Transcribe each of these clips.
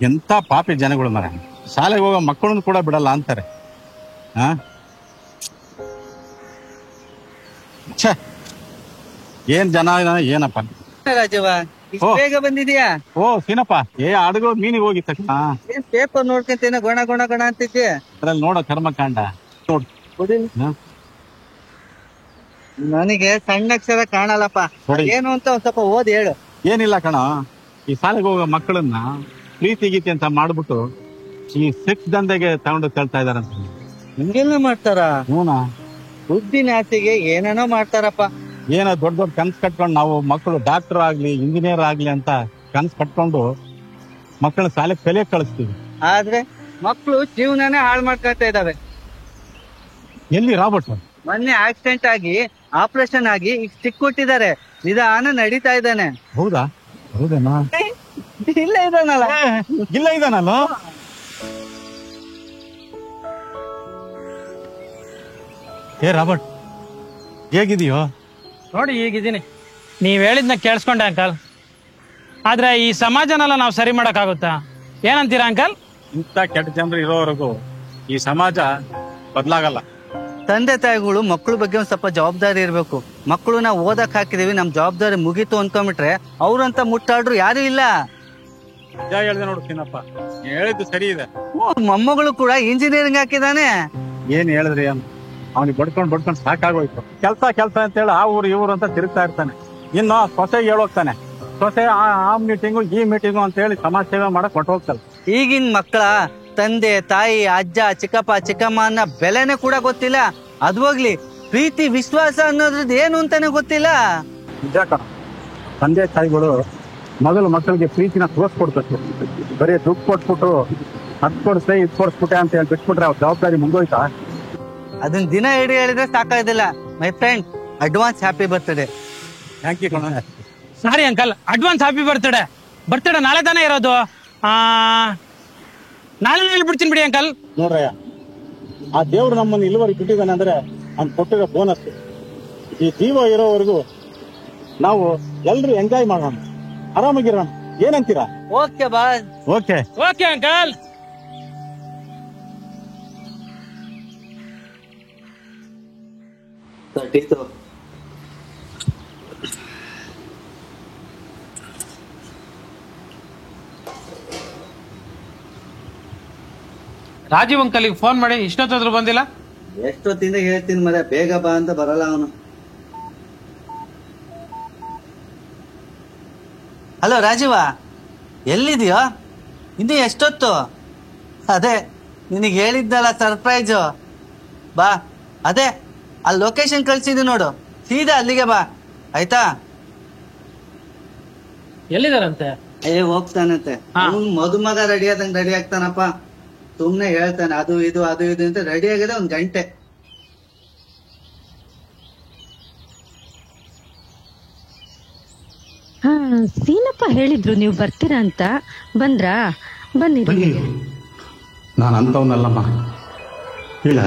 ಎಂತ ಪಾಪಿ ಜನಗಳು ಮರ, ಶಾಲೆಗೆ ಹೋಗೋ ಮಕ್ಕಳನ್ನು ಕೂಡ ಬಿಡಲ್ಲ ಅಂತಾರೆ. ಹಾ ಛೇ, ಏನ್ ಜನ ಏನಪ್ಪ. ರಾಜವ್ವ ಬೇಗ ಬಂದಿದ್ಯಾ? ಓ ಸೀನಪ್ಪ, ಅಡಗೋ ಮೀನಿಗೆ ಹೋಗಿ ತಕ್ಷಣ ಏನ್ ಪೇಪರ್ ನೋಡ್ಕೊಂತೇನೆ ಗೊಣ ಗೊಣ ಗೊಣ ಅಂತಿದ್ದೆ. ಅದ್ರಲ್ಲಿ ನೋಡೋ ಕರ್ಮಕಾಂಡ ನೋಡ್. ನನಗೆ ಸಣ್ಣ ಅಕ್ಷರ ಕಾಣಲ್ಲಪ್ಪ, ಏನು ಅಂತ ಒಂದ್ ಸ್ವಲ್ಪ ಓದಿ ಹೇಳು. ಏನಿಲ್ಲ ಕಣ, ಈ ಶಾಲೆಗೆ ಹೋಗೋ ಮಕ್ಕಳನ್ನ ಪ್ರೀತಿ ಗೀತಿ ಅಂತ ಮಾಡ್ಬಿಟ್ಟು ಈ ಸೆಕ್ಸ್ ದಂಧೆಗೆ ತಗೊಂಡು ತಳ್ತಾ ಇದಾರಂತ. ಹಿಂಗೆಲ್ಲ ಮಾಡ್ತಾರ? ದುಡ್ಡಿನ ಆಸೆಗೆ ಏನೇನೋ ಮಾಡ್ತಾರಪ್ಪ. ಏನೋ ದೊಡ್ಡ ದೊಡ್ಡ ಕನ್ಸ್ ಕಟ್ಕೊಂಡು ನಾವು ಮಕ್ಕಳು ಡಾಕ್ಟರ್ ಆಗ್ಲಿ ಇಂಜಿನಿಯರ್ ಆಗ್ಲಿ ಅಂತ ಕನ್ಸ್ ಕಟ್ಕೊಂಡು ಮಕ್ಕಳ ಶಾಲೆಗೆ ಕಲಿಯಕ್ ಕಳಿಸ್ತೀವಿ. ಆದ್ರೆ ಮಕ್ಕಳು ಜೀವನನೇ ಹಾಳು ಮಾಡ್ಕೊಳ್ತಾ ಇದಾವೆ. ಎಲ್ಲಿ ರಾಬರ್ಟ್? ಮೊನ್ನೆ ಆಕ್ಸಿಡೆಂಟ್ ಆಗಿ ಆಪರೇಷನ್ ಆಗಿ ಈಗ ಸ್ಟಿಕ್ ಕೊಟ್ಟಿದ್ದಾರೆ, ನಿಧಾನ ನಡೀತಾ ಇದ್ದಾನೆ. ಹೌದಾ? ಹೌದೇನಾ? ಇಲ್ಲ ಇದಾನಲ್ಲ. ಇಲ್ಲ ಇದಾನಲ್ಲ. ರಾಬರ್ಟ್ ಹೇಗಿದೆಯೋ? ನೋಡಿ ಹೀಗಿದ್ದೀನಿ. ನೀವ್ ಹೇಳಿದ್ನ ಕೇಳಿಸ್ಕೊಂಡೆ ಅಂಕಲ್. ಆದ್ರೆ ಈ ಸಮಾಜನೆಲ್ಲ ನಾವು ಸರಿ ಮಾಡಕ್ಕಾಗುತ್ತಾ? ಏನಂತೀರಾ ಅಂಕಲ್? ಇಂಥ ಕೆಟ್ಟ ಜನರು ಇರೋವರೆಗೂ ಈ ಸಮಾಜ ಬದಲಾಗಲ್ಲ. ತಂದೆ ತಾಯಿಗಳು ಮಕ್ಕಳ ಬಗ್ಗೆ ಒಂದ್ ಸ್ವಲ್ಪ ಜವಾಬ್ದಾರಿ ಇರ್ಬೇಕು. ಮಕ್ಕಳು ನಾವು ಓದಕ್ ಹಾಕಿದೀವಿ, ನಮ್ ಜವಾಬ್ದಾರಿ ಮುಗೀತು ಅನ್ಕೊಂಡ್ಬಿಟ್ರೆ ಅವ್ರಂತ ಮುಟ್ಟಾಡ್ರು ಯಾರು ಇಲ್ಲ. ನಿಜ ಹೇಳ್ದೆ ನೋಡ್ತೀನಪ್ಪ, ಹೇಳಿದ್ದು ಸರಿ ಇದೆ. ಮೊಮ್ಮಗಳು ಕೂಡ ಇಂಜಿನಿಯರಿಂಗ್ ಹಾಕಿದಾನೆ. ಏನ್ ಹೇಳಿದ್ರಿ ಅಂತ ಅವನಿಗೆ ಬಡ್ಕೊಂಡ್ ಸಾಕಾಗೋಯ್ತು. ಕೆಲ್ಸ ಅಂತ ಹೇಳಿ ಆ ಊರು ಇವ್ರು ಅಂತ ತಿರುಗ್ತಾ ಇರ್ತಾನೆ. ಇನ್ನು ಸೊಸೆಗೆ ಹೇಳೋಗ್ತಾನೆ, ಸೊಸೆ ಆ ಮೀಟಿಂಗು ಈ ಮೀಟಿಂಗು ಅಂತ ಹೇಳಿ ಸಮಾಜ ಸೇವೆ ಮಾಡಕ್ ಹೊಟ್ಟೋಗ್ತಾರೆ. ಈಗಿನ ಮಕ್ಕಳ ತಂದೆ ತಾಯಿ ಅಜ್ಜ ಚಿಕ್ಕಪ್ಪ ಚಿಕ್ಕಮ್ಮ ಅನ್ನೋ ಬೆಲೆನೇ ಕೂಡ ಗೊತ್ತಿಲ್ಲ. ಅದ್ ಹೋಗ್ಲಿ, ಪ್ರೀತಿ ವಿಶ್ವಾಸ ಅನ್ನೋದ್ರದ್ದು ಏನು ಅಂತಾನೆ ಗೊತ್ತಿಲ್ಲ. ನಿಜ ಕಣ, ತಂದೆ ತಾಯಿಗಳು ಮೊದಲು ಮಕ್ಕಳಿಗೆ ಪ್ರೀತಿನ ತೋರಿಸ್ಕೊಡ್ಬೇಕು. ಬರೀ ದುಡ್ಡು ಕೊಟ್ಬಿಟ್ಟು ಅದ್ ಕೊಡಿಸ್ದೆ ಇದ್ ಕೊಡಿಸ್ಬಿಟ್ಟೆ ಅಂತ ಹೇಳಿ ಬಿಟ್ಬಿಟ್ರೆ ಅವ್ರ ಜವಾಬ್ದಾರಿ ಮುಂದೋಯ್ತಾ? ಅದನ್ನ ದಿನ ಹಿಡಿ ಹೇಳಿದ್ರೆ ಸಾಕಾಗೋದಿಲ್ಲ. My friend, advance happy birthday. Thank you ಕಣ. Sorry uncle, advance happy birthday. Birthday ನಾಳೆ ತಾನೇ ಇರೋದು. ನಾಳೆ ಹೇಳ್ಬಿಡ್ತೀನಿ ಬಿಡಿ ಅಂಕಲ್. ನೋಡ್ರಯ್ಯ, ಆ ದೇವ್ರು ನಮ್ಮನ್ನು ಇಲ್ಲಿವರೆಗೆ ಬಿಟ್ಟಿದ್ದಾನೆ ಅಂದ್ರೆ ಅವ್ನು ಕೊಟ್ಟಿರೋ ಬೋನಸ್. ಈ ಜೀವ ಇರೋವರೆಗೂ ನಾವು ಎಲ್ರು ಎಂಜಾಯ್ ಮಾಡೋಣ, ಆರಾಮಾಗಿರೋಣ. ಏನಂತೀರಾ? Okay boss. Okay okay uncle. Rajiv ಅಂಕಲ್ಗೆ ಫೋನ್ ಮಾಡಿ ಇಷ್ಟೊತ್ತಾದ್ರೂ ಬಂದಿಲ್ಲ. ಎಷ್ಟೊತ್ತಿಂದ ಹೇಳ್ತೀನಿ ಮರ, ಬೇಗ ಬಾ ಅಂತ ಬರಲ್ಲ ಅವನು. ಹಲೋ ರಾಜೀವ, ಎಲ್ಲಿದೆಯೋ? ಇನ್ನು ಎಷ್ಟೊತ್ತು? ಅದೇ ನಿನಗೆ ಹೇಳಿದ್ನಲ್ಲ ಸರ್ಪ್ರೈಸು. ಬಾ, ಅದೇ ಅಲ್ಲಿ ಲೊಕೇಶನ್ ಕಳ್ಸಿದ್ವಿ ನೋಡು, ಸೀದಾ ಅಲ್ಲಿಗೆ ಬಾ, ಆಯ್ತಾ? ಎಲ್ಲಿದಾರಂತೆ? ಹೋಗ್ತಾನಂತೆ. ಅವ್ನು ಮದುಮಗ ರೆಡಿ ಆದಂಗೆ ರೆಡಿ ಆಗ್ತಾನಪ್ಪ. ಸುಮ್ನೆ ಹೇಳ್ತಾನೆ ಅದು ಇದು ಅಂತ ರೆಡಿ ಆಗಿದೆ 1 ಗಂಟೆ. ಸೀನಪ್ಪ ಹೇಳಿದ್ರು ನೀವು ಬರ್ತೀರಾ ಅಂತ. ಬಂದ್ರಾ? ಬನ್ನಿ. ನಾನು ಅಂತವನ್ನಲ್ಲಮ್ಮ. ಇಲ್ಲ,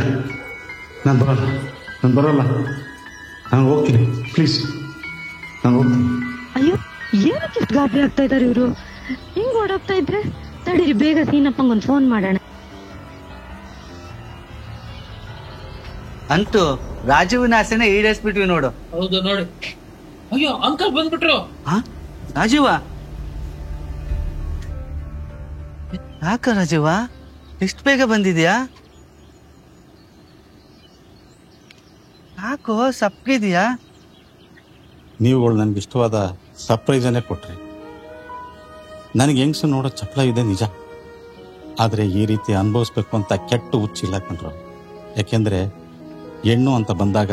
ನಾನು ಬರಲ್ಲ. ನಾನು ಹೋಗ್ತೀನಿ, ಪ್ಲೀಸ್, ನಾನು ಹೋಗ್ತೀನಿ. ಅಯ್ಯೋ, ಏನಕ್ಕೆ ಗಾಬರಿ ಆಗ್ತಾ ಇದಾರೆ ಇವರು? ಹಿಂಗ್ ಓಡೋಗ್ತಾ ಇದ್ರೆ ತಡೀರಿ, ಬೇಗ ಸೀನಪ್ಪಂಗೊಂದು ಫೋನ್ ಮಾಡೋಣ. ಅಂತೂ ರಾಜೀವ್ನ ಆಸೆನ ಈಡೇರಿಸ್ಬಿಟ್ವಿ ನೋಡು. ಹೌದು ನೋಡಿ. ಅಯ್ಯೋ ಅಂಕಲ್ ಬಂದ್ಬಿಟ್ರು. ರಾಜೀವ, ಯಾಕ ರಾಜೀವ ಇಷ್ಟು ಬೇಗ ಬಂದಿದ್ಯಾ? ಯಾಕೋ ಸಪ್ಗಿದ್ಯಾ? ನೀವುಗಳು ನನ್ಗೆ ಇಷ್ಟವಾದ ಸರ್ಪ್ರೈಸನ್ನೇ ಕೊಟ್ರಿ. ನನಗೆ ಹೆಂಗ್ಸು ನೋಡೋ ಚಪ್ಪಲ ಇದೆ ನಿಜ, ಆದರೆ ಈ ರೀತಿ ಅನುಭವಿಸ್ಬೇಕು ಅಂತ ಕೆಟ್ಟ ಹುಚ್ಚಿಲ್ಲ ಕಂಡ್ರು. ಯಾಕೆಂದ್ರೆ ಹೆಣ್ಣು ಅಂತ ಬಂದಾಗ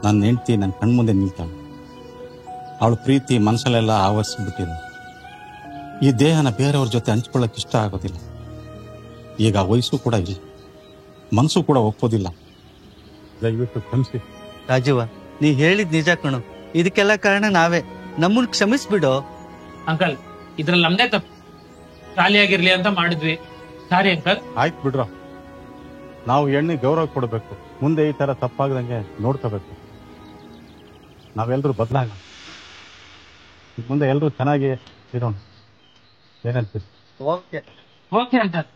ನನ್ನ ಹೆಂಡತಿ ನನ್ನ ಕಣ್ಮುಂದೆ ನಿಲ್ತಾಳೆ. ಅವಳು ಪ್ರೀತಿ ಮನಸ್ಸಲ್ಲೆಲ್ಲ ಆವರಿಸ್ಬಿಟ್ಟಿಲ್ಲ. ಈ ದೇಹನ ಬೇರೆಯವ್ರ ಜೊತೆ ಹಂಚ್ಕೊಳ್ಳೋಕೆ ಇಷ್ಟ ಆಗೋದಿಲ್ಲ. ಈಗ ವಯಸ್ಸು ಕೂಡ ಇಲ್ಲ, ಮನಸ್ಸು ಕೂಡ ಒಪ್ಪೋದಿಲ್ಲ. ದಯವಿಟ್ಟು ಕ್ಷಮಿಸಿ. ರಾಜೀವ, ನೀ ಹೇಳಿದ್ ನಿಜ ಕಣು. ಇದಕ್ಕೆಲ್ಲ ಕಾರಣ ನಾವೇ. ನಮ್ಮನ್ನ ಕ್ಷಮಿಸ್ಬಿಡು. ಅಂಕಲ್, ಇದ್ರಲ್ಲಿ ನಮ್ದೇ ತಪ್ಪು. ಖಾಲಿಯಾಗಿರ್ಲಿ ಅಂತ ಮಾಡಿದ್ವಿ. Sorry uncle. ಆಯ್ತು ಬಿಡ್ರ, ನಾವು ಹೆಣ್ಣಿಗೆ ಗೌರವ ಕೊಡಬೇಕು. ಮುಂದೆ ಈ ತರ ತಪ್ಪಾಗದಂಗೆ ನೋಡ್ಕೋಬೇಕು. ನಾವೆಲ್ಲರೂ ಬದಲಾಗೋಣ. ಮುಂದೆ ಎಲ್ಲರೂ ಚೆನ್ನಾಗಿ ಇರೋಣ. ಏನಂತೀರಿ? Okay okay uncle.